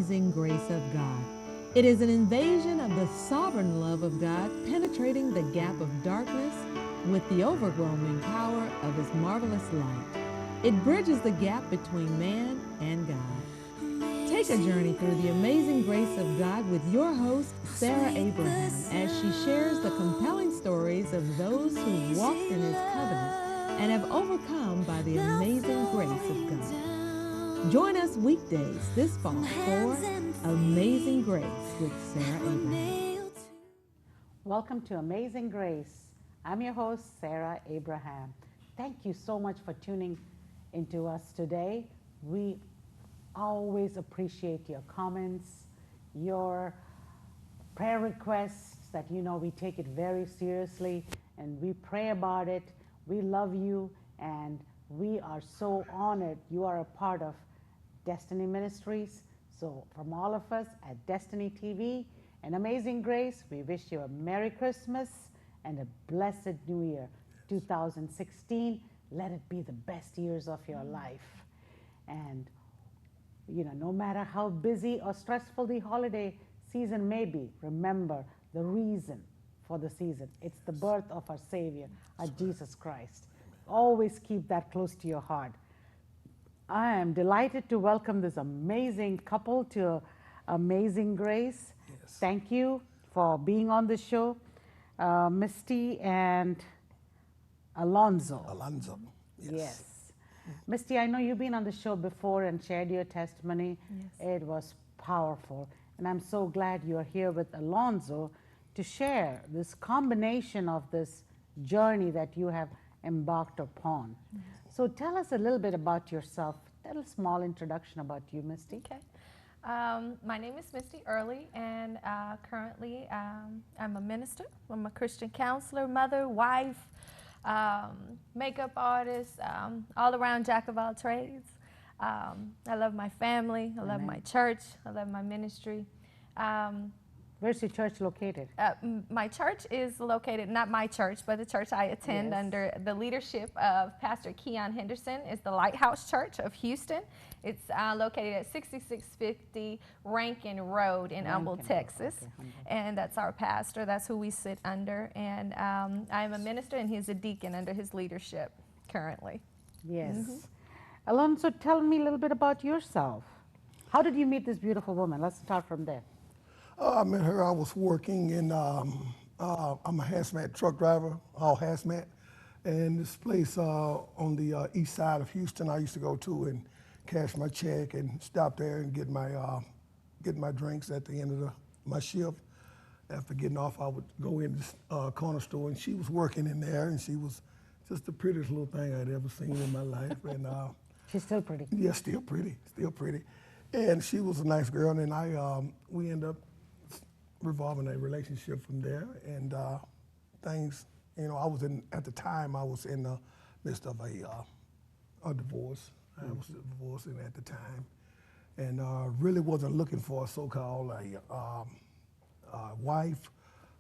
amazing grace of God. It is an invasion of the sovereign love of God, penetrating the gap of darkness with the overwhelming power of His marvelous light. It bridges the gap between man and God. Take a journey through the amazing grace of God with your host, Sarah Abraham, as she shares the compelling stories of those who walked in His covenant and have overcome by the amazing grace of God. Join us weekdays this fall for Amazing Grace with Sarah Abraham. Welcome to Amazing Grace. I'm your host, Sarah Abraham. Thank you so much for tuning into us today. We always appreciate your comments, your prayer requests that we take it very seriously and we pray about it. We love you and we are so honored you are a part of Destiny Ministries. So from all of us at Destiny TV and Amazing Grace, we wish you a Merry Christmas and a blessed New Year 2016. Let it be the best years of your life. And no matter how busy or stressful the holiday season may be, remember the reason for the season. It's the birth of our Savior, our Jesus Christ. Always keep that close to your heart. I am delighted to welcome this amazing couple to Amazing Grace. Yes. Thank you for being on the show, Misty and Alonzo. Alonzo. Yes. Misty, I know you've been on the show before and shared your testimony. Yes. It was powerful. And I'm so glad you're here with Alonzo to share this combination of this journey that you have embarked upon. So tell us a little bit about yourself. A little small introduction about you, Misty. Okay. My name is Misty Early, and currently I'm a minister. I'm a Christian counselor, mother, wife, makeup artist, all around jack of all trades. I love my family. I love my church. I love my ministry. Where's your church located? My church is located, not my church, but the church I attend under the leadership of Pastor Keon Henderson is the Lighthouse Church of Houston. It's located at 6650 Rankin Road in Humble, Texas. Okay, and that's our pastor. That's who we sit under. And I'm a minister and he's a deacon under his leadership currently. Yes. Alonzo, tell me a little bit about yourself. How did you meet this beautiful woman? Let's start from there. I met her. I was working in, I'm a hazmat truck driver, all hazmat. And this place on the east side of Houston I used to go to and cash my check and stop there and get my drinks at the end of my shift. After getting off, I would go in this corner store, and she was working in there, and she was just the prettiest little thing I'd ever seen in my life. And She's still pretty. yeah, still pretty. And she was a nice girl, and we ended up revolving a relationship from there, and things, at the time I was in the midst of a divorce. I was divorcing at the time, and really wasn't looking for a so-called wife,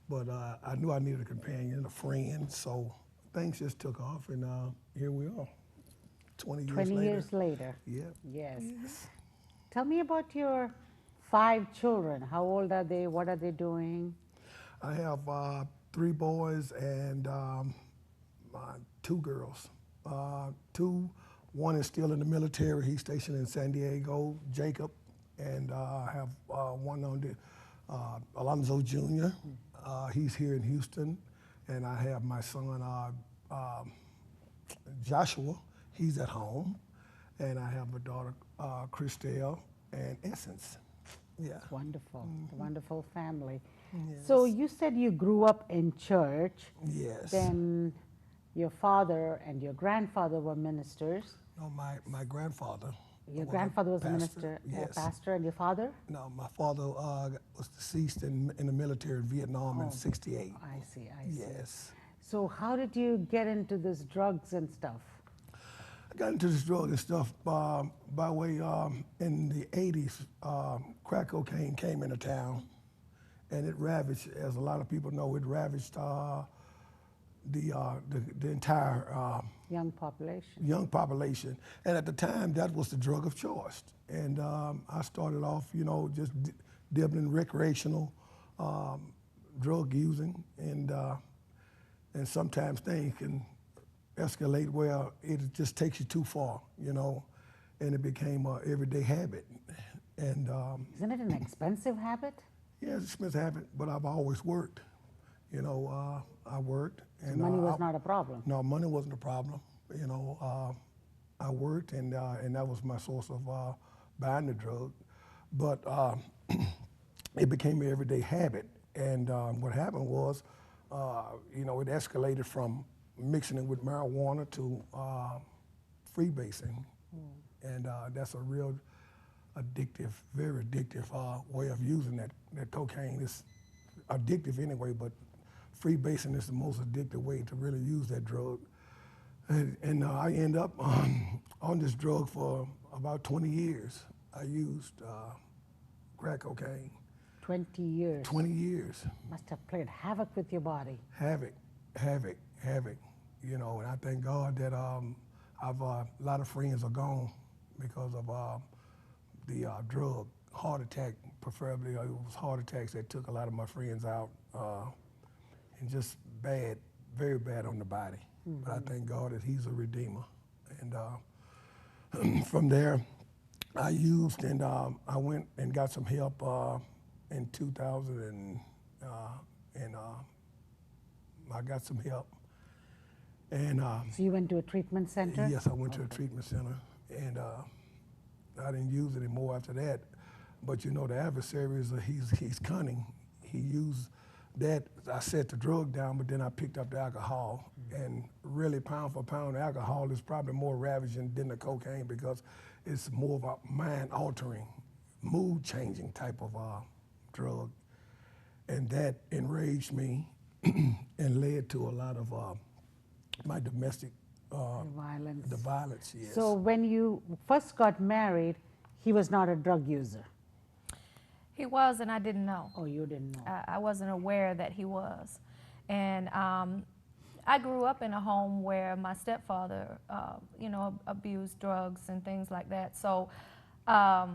but I knew I needed a companion, a friend, so things just took off, and here we are, 20 years later. 20 years later. Yeah. Yes. Tell me about your 5 children. How old are they? What are they doing? I have 3 boys and 2 girls. One is still in the military. He's stationed in San Diego, Jacob, and I have one on the Alonzo Jr. He's here in Houston, and I have my son Joshua. He's at home, and I have a daughter Christelle and Essence. Yeah. Wonderful. Wonderful family. So you said you grew up in church. Yes. Then your father and your grandfather were ministers. No, my grandfather. Your grandfather was a minister, Yes. pastor, and your father? No, my father was deceased in the military in Vietnam in '68. I see. Yes. So how did you get into this drugs and stuff? I got into this drug and stuff by way in the '80s. Crack cocaine came into town, and it ravaged, as a lot of people know, it ravaged the entire Young population. young population. And at the time, that was the drug of choice. And I started off, you know, just dibbling recreational drug using, and sometimes things can escalate where it just takes you too far, you know, and it became an everyday habit. And Isn't it an expensive habit? yeah, it's an expensive habit, but I've always worked. You know, I worked. And Money was not a problem. No, money wasn't a problem. You know, I worked, and that was my source of buying the drug. But it became an everyday habit. And what happened was, you know, it escalated from mixing it with marijuana to freebasing. And that's a real addictive, very addictive way of using that cocaine. It's addictive anyway, but freebasing is the most addictive way to really use that drug. And I end up on this drug for about 20 years. I used crack cocaine. 20 years. 20 years. Must have played havoc with your body. Havoc. You know, and I thank God that I've a lot of friends are gone because of the drug. Heart attack, preferably. It was heart attacks that took a lot of my friends out, and just bad, very bad on the body. Mm-hmm. But I thank God that He's a redeemer. And from there, I used, and I went and got some help in 2000, and I got some help. And so you went to a treatment center? Yes, I went to a treatment center, and I didn't use it anymore after that. But you know, the adversary he's cunning. He used that. I set the drug down, but then I picked up the alcohol, and really pound for pound, the alcohol is probably more ravaging than the cocaine because it's more of a mind-altering, mood-changing type of drug, and that enraged me and led to a lot of my domestic violence. The violence, yes. So when you first got married, he was not a drug user? He was, and I didn't know. Oh, you didn't know. I wasn't aware that he was. And I grew up in a home where my stepfather, you know, abused drugs and things like that. So I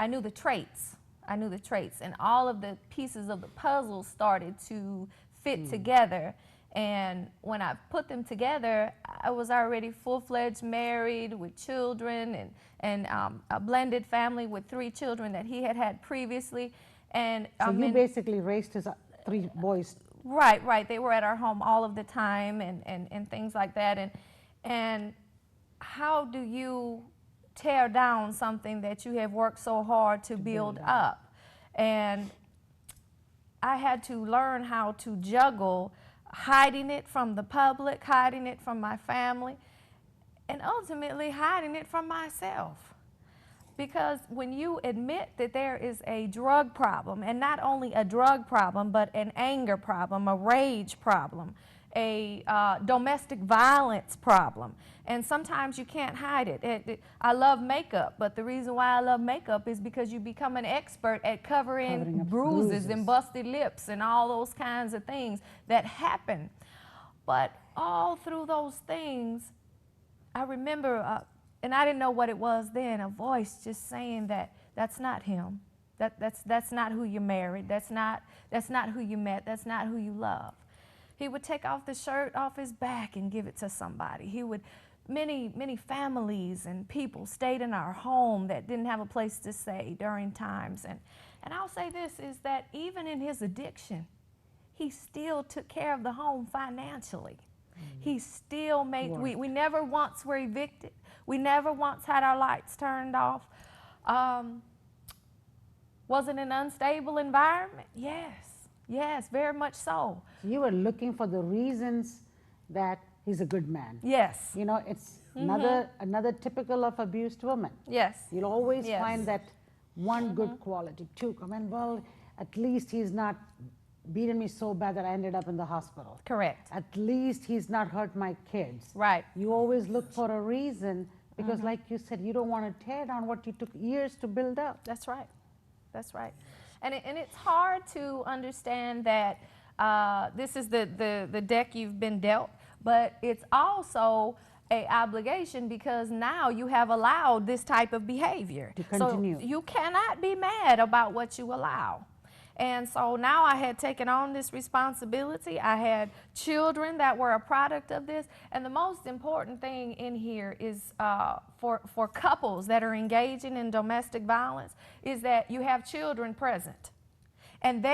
knew the traits. And all of the pieces of the puzzle started to fit together. And when I put them together, I was already full-fledged married with children and a blended family with 3 children that he had previously. And so you basically raised his 3 boys. Right. They were at our home all of the time and things like that. And how do you tear down something that you have worked so hard to build up? And I had to learn how to juggle hiding it from the public, hiding it from my family, and ultimately hiding it from myself. Because when you admit that there is a drug problem, and not only a drug problem, but an anger problem, a rage problem, a domestic violence problem, and sometimes you can't hide it. I love makeup, but the reason why I love makeup is because you become an expert at covering bruises and busted lips and all those kinds of things that happen. But all through those things, I remember, and I didn't know what it was then, a voice just saying that that's not him. That's not who you married. That's not who you met. That's not who you love. He would take off the shirt off his back and give it to somebody. Many families and people stayed in our home that didn't have a place to stay during times. And I'll say this, is that even in his addiction, he still took care of the home financially. He still made, we never once were evicted. We never once had our lights turned off. Was it an unstable environment? Yes, very much so. You were looking for the reasons that he's a good man. Yes. You know, it's another typical of abused woman. Yes. You'll always find that one good quality, 2. I mean, well, at least he's not beaten me so bad that I ended up in the hospital. Correct. At least he's not hurt my kids. Right. You always look for a reason because, like you said, you don't want to tear down what you took years to build up. That's right. And it's hard to understand that this is the deck you've been dealt, but it's also a obligation because now you have allowed this type of behavior. To continue. So you cannot be mad about what you allow. And so now I had taken on this responsibility. I had children that were a product of this. And the most important thing in here is for couples that are engaging in domestic violence is that you have children present. And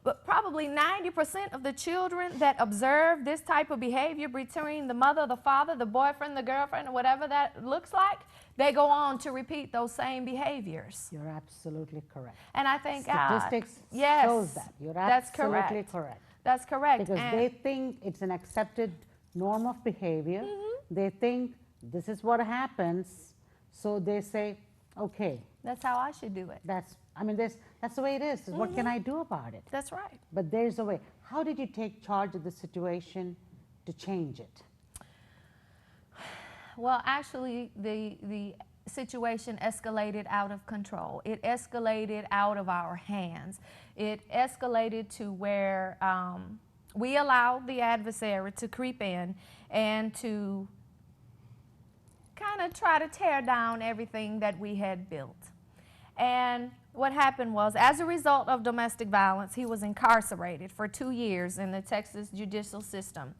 but probably 90% of the children that observe this type of behavior between the mother, the father, the boyfriend, the girlfriend, or whatever that looks like, they go on to repeat those same behaviors. You're absolutely correct. And I think statistics yes, shows that. You're that's absolutely correct. That's correct. Because they think it's an accepted norm of behavior. They think this is what happens, so they say, okay. That's how I should do it. That's the way it is. What can I do about it? That's right. But there's a way. How did you take charge of the situation to change it? Well, actually, the situation escalated out of control. It escalated out of our hands. It escalated to where we allowed the adversary to creep in and to kind of try to tear down everything that we had built. And what happened was, as a result of domestic violence, he was incarcerated for 2 years in the Texas judicial system.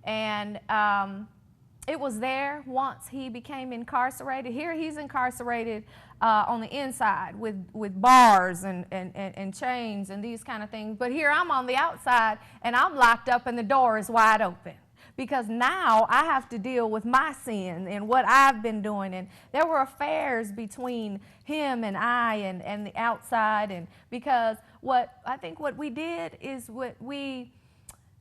And it was there once he became incarcerated. Here he's incarcerated on the inside with bars and chains and these kind of things. But here I'm on the outside and I'm locked up and the door is wide open. Because now I have to deal with my sin and what I've been doing. And there were affairs between him and I and the outside. And because I think what we did is we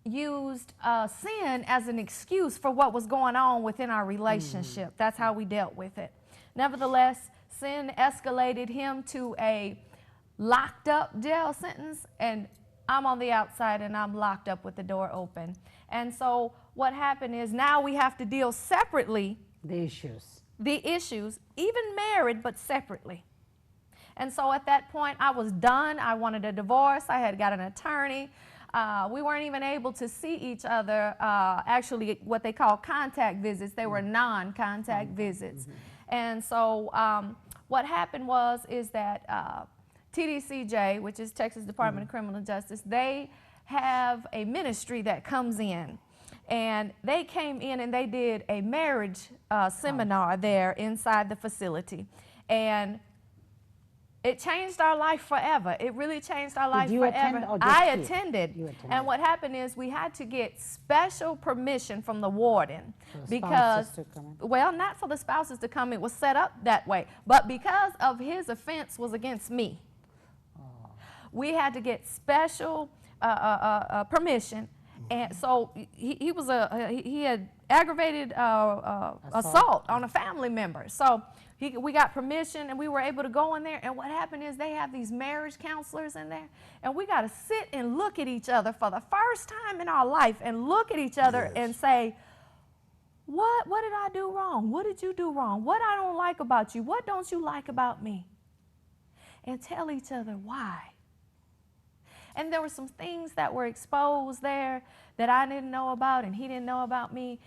used sin as an excuse for what was going on within our relationship. That's how we dealt with it. Nevertheless, sin escalated him to a locked up jail sentence, and I'm on the outside and I'm locked up with the door open. And so what happened is now we have to deal separately. The issues, even married, but separately. And so at that point I was done. I wanted a divorce. I had got an attorney. We weren't even able to see each other, actually what they call contact visits. They were non-contact visits. And so what happened is that TDCJ, which is Texas Department of Criminal Justice, they have a ministry that comes in. And they came in and they did a marriage seminar there inside the facility. And it changed our life forever. It really changed our life forever. Attend or just I you? attended. You attended. And what happened is we had to get special permission from the warden. For the because, spouses to come in. well, not for the spouses to come. It was set up that way. But because of his offense was against me, we had to get special permission. And so he had aggravated assault on a family member. So we got permission and we were able to go in there. And what happened is they have these marriage counselors in there. And we got to sit and look at each other for the first time in our life and look at each other and say, what did I do wrong? What did you do wrong? What I don't like about you? What don't you like about me? And tell each other why. And there were some things that were exposed there that I didn't know about and he didn't know about me.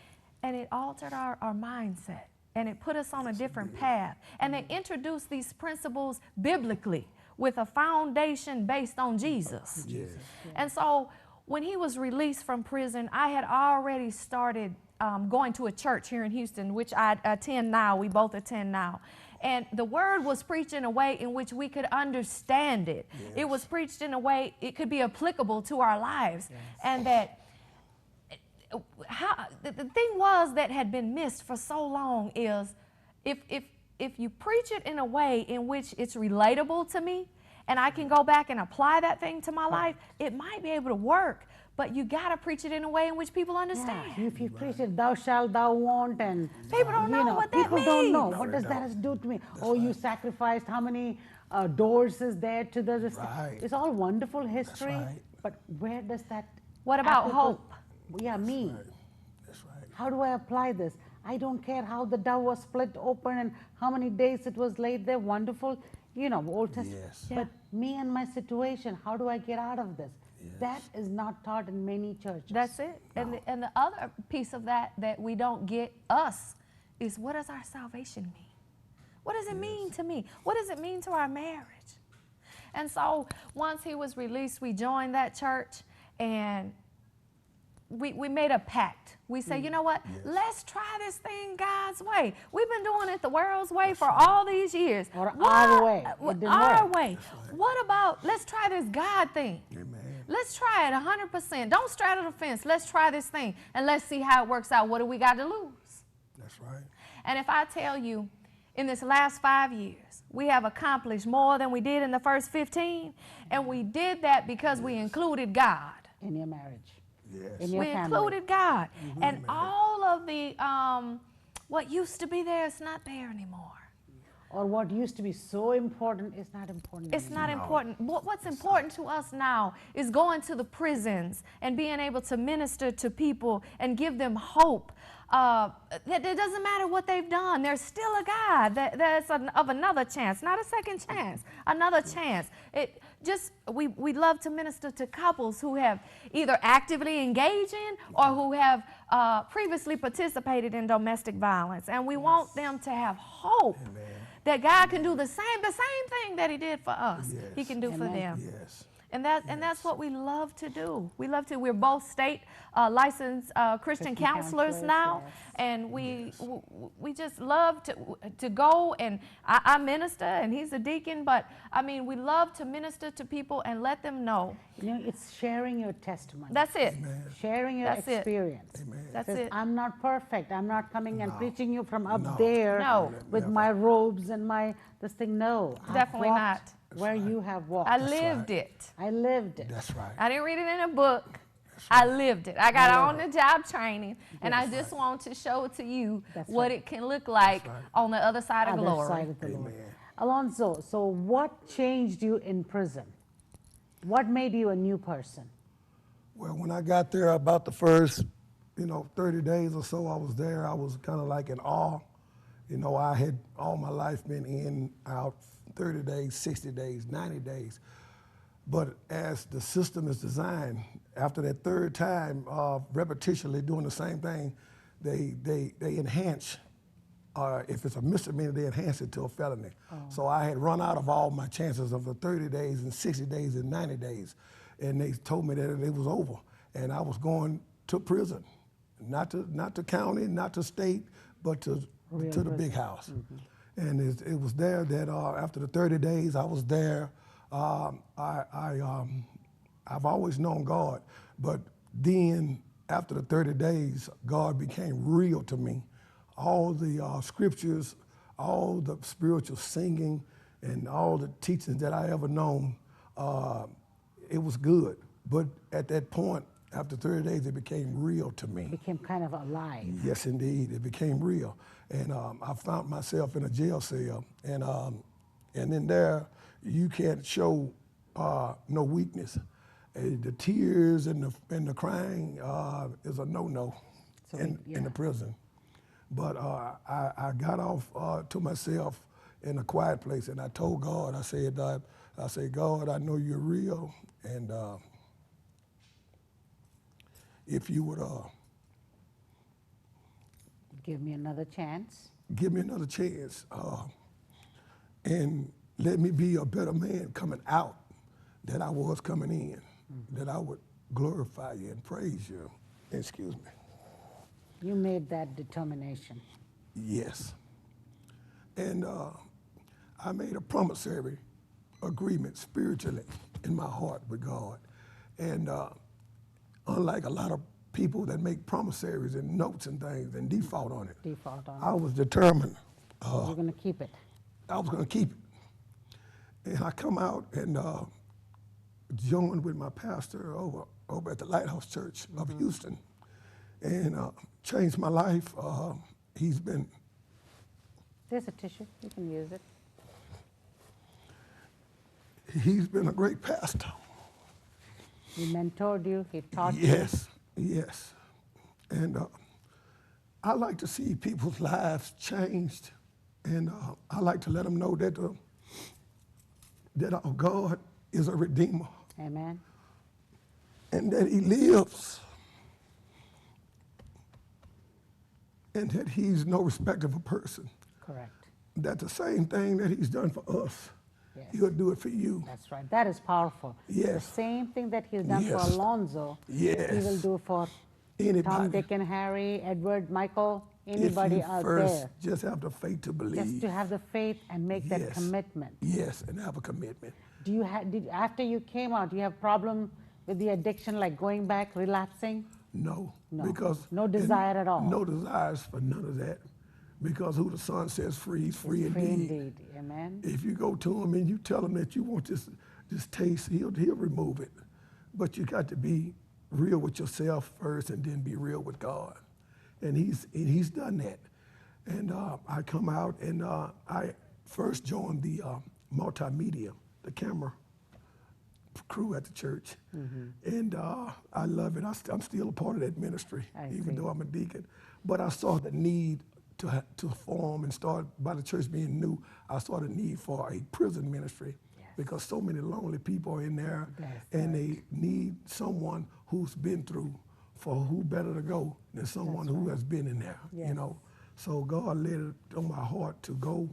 And it altered our mindset. And it put us on a different path. And they introduced these principles biblically with a foundation based on Jesus. Yes. And so when he was released from prison, I had already started going to a church here in Houston, which I attend now. We both attend now. And the word was preached in a way in which we could understand it. Yes. It was preached in a way it could be applicable to our lives. Yes. And that the thing was that had been missed for so long is if you preach it in a way in which it's relatable to me and I can go back and apply that thing to my life, it might be able to work. But you got to preach it in a way in which people understand. Yeah. If you preach it, thou shalt, thou won't, and people don't know what that means. People don't know. What does that do to me? You sacrificed how many doors is there to the... Right. It's all wonderful history, right. But where does that... What about hope? Yeah, me. Right. That's right. How do I apply this? I don't care how the dove was split open and how many days it was laid there. Wonderful. Old Testament. Yes. But me and my situation, how do I get out of this? That is not taught in many churches. That's it. And the other piece of that we don't get is, what does our salvation mean? What does it mean to me? What does it mean to our marriage? And so once he was released, we joined that church, and we made a pact. We say, you know what? Let's try this thing God's way. We've been doing it the world's way for all these years. Or our way. It didn't Our work. way. What about, let's try this God thing. Amen. Let's try it 100%. Don't straddle the fence. Let's try this thing, and let's see how it works out. What do we got to lose? That's right. And if I tell you, in this last 5 years, we have accomplished more than we did in the first 15, and we did that because we included God. In your marriage. Yes. In your We family. included God. And all of the, what used to be there is not there anymore. Or what used to be so important is not important It's anymore. not important. What's important to us now is going to the prisons and being able to minister to people and give them hope. That it doesn't matter what they've done. There's still a God that's of another chance, not a second chance, another chance. We love to minister to couples who have either actively engaged in or who have previously participated in domestic violence. And we want them to have hope. Amen. That God can do the same thing that he did for us. Yes. He can do for them. Yes. And that's what we love to do. We're both state licensed Christian counselors now, yes. and we just love to go, and I minister, and he's a deacon, but I mean, we love to minister to people and let them know. It's sharing your testimony. That's it. Amen. Sharing your That's it. experience. Amen. That's Says, it. I'm not perfect. I'm not coming and No. preaching you from up No. there No. with Never. my robes and this thing. No. I've Definitely walked not. Where you have walked. I That's lived right. it. I lived it. That's right. I didn't read it in a book. I lived it. I got on-the-job training, and I just want to show to you That's what right. it can look like right. on the other side of Other glory. side of the Lord. Amen. Alonzo, so what changed you in prison? What made you a new person? Well, when I got there, about the first, 30 days or so I was there, I was kind of like in awe. I had all my life been in, out, 30 days, 60 days, 90 days. But as the system is designed, after that third time of repetitionally doing the same thing, they enhance, if it's a misdemeanor, they enhance it to a felony. So I had run out of all my chances of the 30 days and 60 days and 90 days. And they told me that it was over. And I was going to prison, not to county, not to state, but to the big house. And it was there that after the 30 days, I was there. I've always known God, but then after the 30 days, God became real to me. All the scriptures, all the spiritual singing, and all the teachings that I ever known, it was good. But at that point, after 30 days, it became real to me. Became kind of alive. Yes, indeed, it became real. And I found myself in a jail cell, and in there, you can't show no weakness. The tears and the crying is a no-no in the prison. But I got off to myself in a quiet place, and I told God, I said, God, I know you're real, and if you would Give me another chance. give me another chance and let me be a better man coming out than I was coming in, that I would glorify you and praise you. Excuse me. You made that determination. Yes. And I made a promissory agreement spiritually in my heart with God. And unlike a lot of people that make promissories and notes and things and default on it, I was determined You're going to keep it. I was going to keep it. And I come out and joined with my pastor over at the Lighthouse Church of Houston, and changed my life. He's been There's a tissue. You can use it. He's been a great pastor. He mentored you. He taught you. Yes, yes. And I like to see people's lives changed, and I like to let them know that that our God is a redeemer Amen. and that he lives and that he's no respecter of a person. Correct. That the same thing that he's done for us, Yes. he'll do it for you. That's right. That is powerful. Yes. The same thing that he's done for Yes. Alonzo, Yes. he will do for Tom, Anybody, Dick, and Harry, Edward, Michael, if anybody you out first there. just have the faith to Just believe. to have the faith and make that Yes. commitment. Yes, and have a commitment. Do you after you came out, do you have problem with the addiction, like going back, relapsing? No, No. because No desire at all. No desires for none of that, because who the Son says free, he's free Free indeed. indeed. Amen. If you go to him and you tell him that you want this taste, he'll remove it. But you got to be real with yourself first, and then be real with God. And he's done that. And I come out and I first joined the multimedia, the camera crew at the church. And I love it. I'm still a part of that ministry, I even see. though I'm a deacon. But I saw the need to form and start, by the church being new, I saw the need for a prison ministry, because so many lonely people are in there, That's and they need someone who's been through, for who better to go than someone who has been in there, you Yes. know. So God laid it on my heart to go.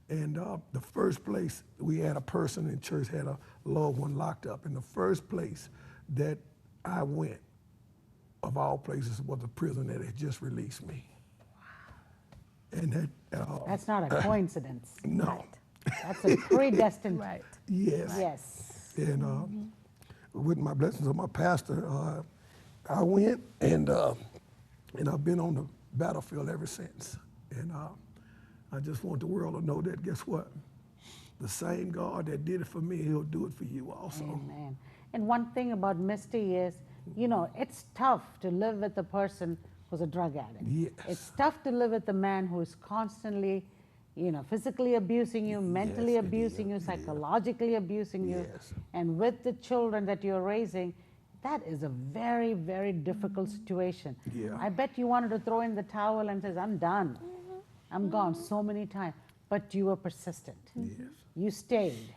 And the first place, we had a person in church had a loved one locked up. And the first place that I went, of all places, was a prison that had just released me. And that, That's not a coincidence. no, That's a predestined. Right. yes. Yes. And with my blessings of my pastor, I went and I've been on the battlefield ever since. And I just want the world to know that, guess what? The same God that did it for me, he'll do it for you also. Amen. And one thing about Misty is, you know, it's tough to live with a person who's a drug addict. Yes. It's tough to live with a man who is constantly, you know, physically abusing you, mentally Yes, it abusing you, is. psychologically abusing you. Yes. And with the children that you're raising, that is a very, very difficult situation. Yeah. I bet you wanted to throw in the towel and says, I'm done. I'm gone so many times. But you were persistent. Yes. You stayed.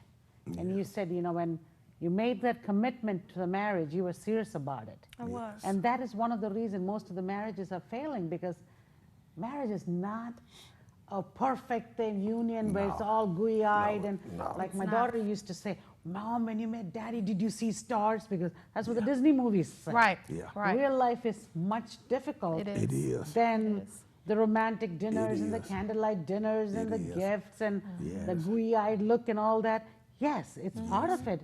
And you said, you know, when you made that commitment to the marriage, you were serious about it. I was. And that is one of the reasons most of the marriages are failing, because marriage is not a perfect thing, union where it's all gooey-eyed. And like my It's daughter used to say, Mom, when you met Daddy, did you see stars? Because that's what the Disney movies say. Right. Yeah. Right. Real life is much difficult It is. It is. than It is. the romantic dinners and the is. candlelight dinners and It the is. gifts and the Yes. gooey-eyed look and all that. Yes, it's part of it,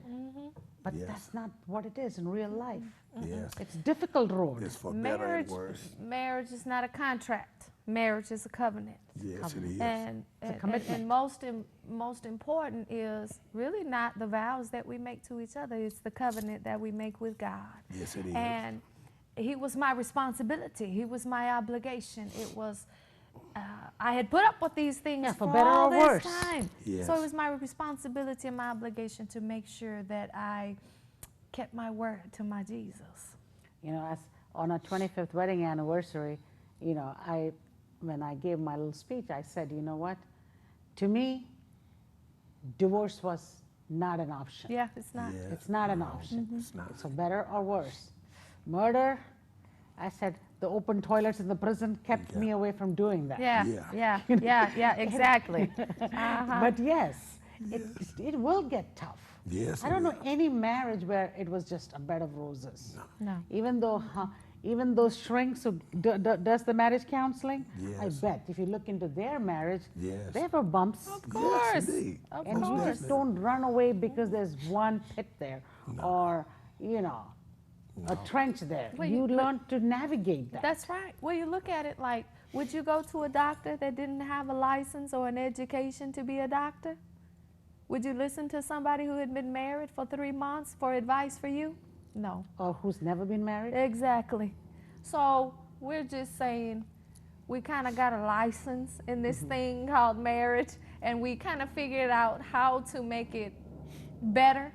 but Yes. that's not what it is in real life. Yes. It's a difficult road. It's for better Marriage, and worse. marriage is not a contract. Marriage is a covenant. Yes, it is. And commitment. most important is really not the vows that we make to each other. It's the covenant that we make with God. Yes, it is. And he was my responsibility. He was my obligation. It was. I had put up with these things Yeah, for for better all or this worse. time. Yes. So it was my responsibility and my obligation to make sure that I kept my word to my Jesus. You know, as on our 25th wedding anniversary, you know, when I gave my little speech, I said, you know what? To me, divorce was not an option. Yeah, it's not. Yeah. It's not an option. It's not. So better or worse. Murder, I said, the open toilets in the prison kept me away from doing that. Yeah, Yeah. yeah, exactly. Uh-huh. But yes, it will get tough. Yes, I it don't know will. any marriage where it was just a bed of roses. No. Even those shrinks who does the marriage counseling, I Yes. bet if you look into their marriage, Yes. there were bumps. Of course. Yes, indeed. Of And you course. just don't run away because there's one pit there or, you know, a trench there. Well, you you- learn to navigate that. That's right. Well, you look at it like, would you go to a doctor that didn't have a license or an education to be a doctor? Would you listen to somebody who had been married for 3 months for advice for you? No. Or who's never been married. Exactly. So we're just saying we kind of got a license in this thing called marriage, and we kind of figured out how to make it better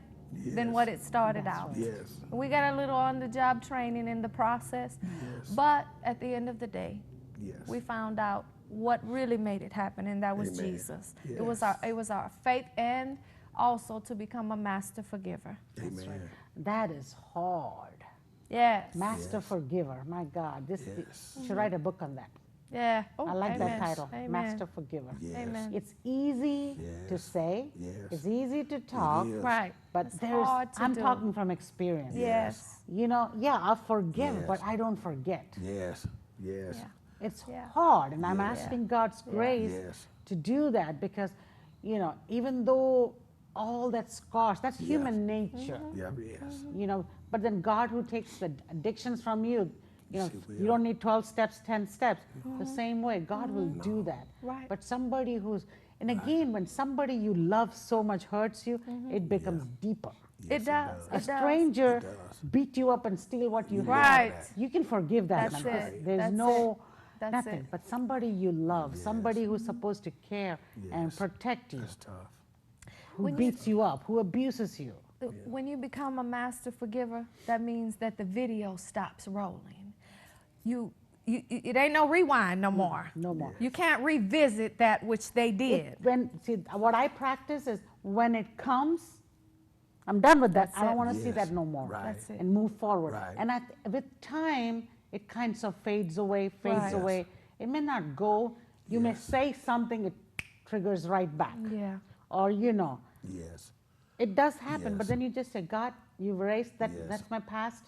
than what it started out. Yes. We got a little on-the-job training in the process, Yes. but at the end of the day, Yes. we found out what really made it happen, and that was Amen. Jesus. Yes. It was our faith and also to become a master forgiver. Amen. That is hard. Yes. Master Yes. forgiver. My God, this Yes. you should write a book on that. Yeah. I like that Amen. title, Amen. Master Forgiver. Yes. Amen. It's easy to Yes. say, Yes. it's easy to talk, is. Right. but It's there's, hard to I'm do. talking from experience. Yes. You know, yeah, I forgive, Yes. but I don't forget. Yes. Yes. Yeah. It's Yeah. hard, and I'm Yeah. asking God's grace Yes. to do that because, you know, even though all that scars, that's human nature, Yeah. Yes. you know, but then God who takes the addictions from you, you know, Yes, He will. you don't need 12 steps, 10 steps. The same way, God will do that. Right. But somebody who's, and again, when somebody you love so much hurts you, it becomes deeper. It does. A It does. stranger It does. beat you up and steal what you Right. have. You can forgive that. That's man. it. There's That's no it. That's nothing. it. But somebody you love, somebody who's supposed to care and Yes. protect you, That's tough. who When you- beats you up, who abuses you. When you become a master forgiver, that means that the video stops rolling. It ain't no rewind no more. No more. You can't revisit that which they did. What I practice is when it comes, I'm done with that. That's I don't it. want to see Yes. that no more. Right. That's it. And move forward. Right. And with time, it kind of fades away, Right. Yes. away. It may not go. You may Yes. say something, it triggers right back. Yeah. Or, you know, Yes. it does happen, but Yes. then you just say, God, you've erased that. Yes. That's my past.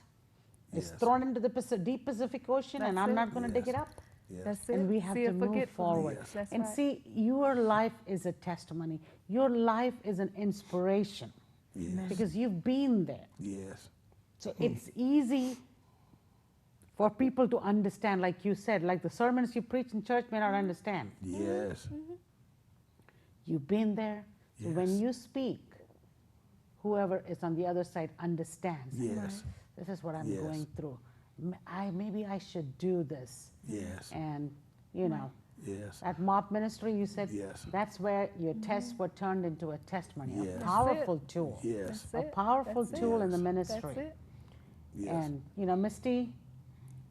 It's Yes. thrown into the deep Pacific Ocean, and That's I'm it. not going to dig Yes. it up. Yes. That's it. And we have See to it, move forget forward. Yes. That's And right. see, your life is a testimony. Your life is an inspiration Yes. because you've been there. Yes. So it's easy for people to understand, like you said, like the sermons you preach in church may not understand. Yes. You've been there. So when Yes. you speak, whoever is on the other side understands. Yes. This is what I'm Yes. going through. Maybe I should do this. Yes. And, you know, Yes. at MOP Ministry, you said Yes. that's where your tests were turned into a testimony, Yes. a That's powerful tool. Yes. A powerful That's it. tool in the Yes. ministry. That's it. Yes. And, you know, Misty,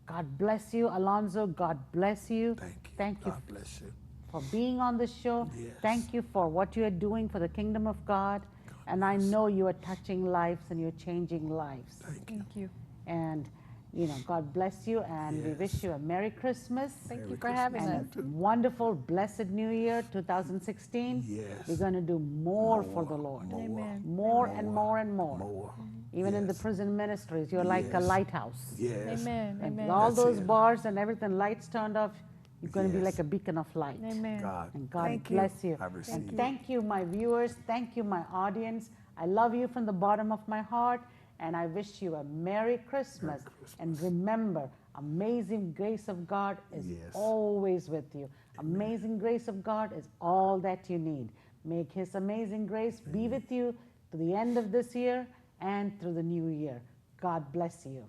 God bless you. Alonzo, God bless you. Thank you. Thank you God bless you. for being on the show. Yes. Thank you for what you are doing for the kingdom of God. And I know you are touching lives and you're changing lives. Thank you. Thank you. And, you know, God bless you. And we Yes. wish you a Merry Christmas. Thank you Merry for having Christmas. us. And a wonderful, blessed New Year 2016. Yes. We're going to do more for the Lord. More. Amen. More and more and more. More. Even in the Yes. prison ministries, you're like a Yes. lighthouse. Yes. Amen. And Amen. with all That's those it. bars and everything, lights turned off, you're going to be Yes. like a beacon of light. Amen. God. And God Thank you. bless you. I And receive it. thank you, my viewers. Thank you, my audience. I love you from the bottom of my heart. And I wish you a Merry Christmas. And remember, amazing grace of God is Yes. always with you. Amazing grace of God is all that you need. May His amazing grace be with you to the end of this year and through the new year. God bless you.